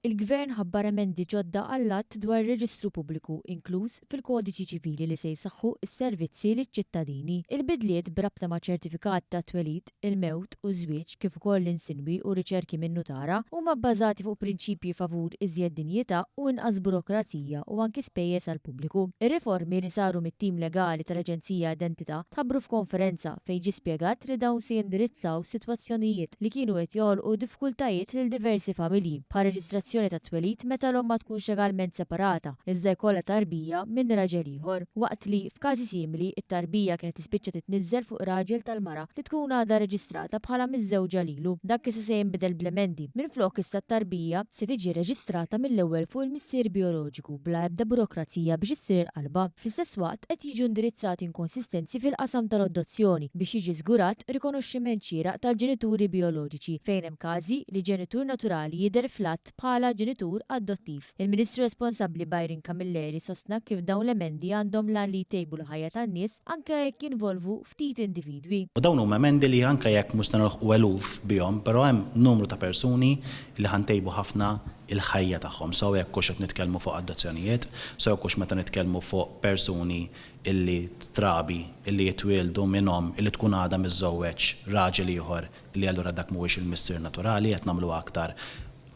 il-Gvern ħabbar emendi ġodda għall-att dwar reġistru pubbliku, inkluż fil-kodiċi ċivili li se jsaħħu s-servizzi liċ-ċittadini. Il-bidliet b'rabta ma' ċertifikat ta' twelid, il-mewt u żwieġ kif ukoll l-insinwi u riċerki minnu tara huma bbażati fuq prinċipji favur iżjed dinjità u inqas burokrazija u anki spejjeż għall-pubbliku. Ir-riformi li saru mit-tim legali tal-Aġenzija Identità tħabbru f'konferenza fejn ġie spjegat li dawn se jindirizzaw sitwazzjonijiet li kienu qed joħolqu diffikultajiet lil diversi familji bħal reġistrazzjoni ta' twelid meta l-omm ma tkunx legalment separata, iżda jkollha tarbija minn raġel ieħor, waqt li f'każi simili it-tarbija kienet tispiċċa titniżżel fuq raġel tal-mara li tkun għadha reġistrata bħala miż-żewġa lilu. Dak issa se jinbidel bl-emendi. Minflok issa t-tarbija se tiġi reġistrata mill-ewwel fuq il-missier bioloġiku bla ebda burokrazija biex issir qalba. Fl-istess waqt qed jiġu indirizzati inkonsistenzi fil-qasam tal-adozzjoni biex jiġi żgurat rikonoxximent xieraq tal-ġenituri bioloġiċi fejn hemm każi li ġenitur naturali jidher fl-att bħala ġenitur adottiv. Il-Ministru responsabbli Byron Camilleri sostna kif dawn l-emendi għandhom lan li jtejbu l-ħajja tan-nies anke jekk jinvolvu ftit individwi. U dawn huma emendi li anke jekk mhux se nilħqu eluf bihom, però hemm numru ta' persuni li ħantejbu ħafna il-ħajja tagħhom. So jekk hux qed nitkellmu fuq adozzjonijiet, so jekk hux meta nitkellmu fuq persuni illi trabi illi jitwieldu minnhom illi tkun għadha miżżewweġ raġel ieħor li allura dak mhuwiex il-missier naturali qed nagħmlu aktar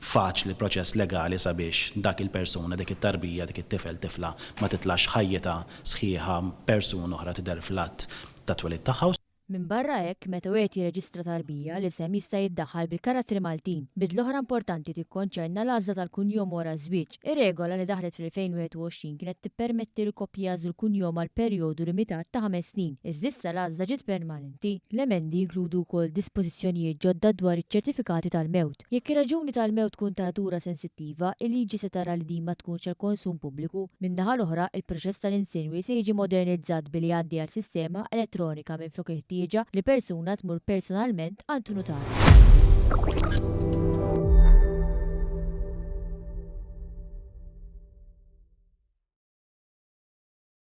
faċli proċess legali sabiex dak il-persuna, dik it-tarbija, dik it-tifel tifla ma titlax ħajjita sħiħa persuna oħra tidher fl-att ta' twelid tagħha. Min barra hekk meta wieħed jirreġistra tarbija l-isem jista' jiddaħħal bil-karattri Maltin. Bidla oħra importanti tikkonċerna l-għażla tal-kunjom wara żwieġ. Ir-regola li daħlet fil-2021 kienet tippermetti li koppji jażlu l-kunjom għal perjodu limitat ta' 5 snin. Iżda issa l-għażla ġiet permanenti. L-emendi jinkludu wkoll dispożizzjonijiet ġodda dwar iċ-ċertifikati tal-mewt. Jekk ir-raġuni tal-mewt tkun ta' natura sensittiva, il-liġi se tara li din ma tkunx għal konsum pubbliku. Min-naħa l-oħra, il-proċess tal-insinwi se jiġi modernizzat billi jgħaddi għal sistema elettronika minflok li persuna tmur personalment għand notar.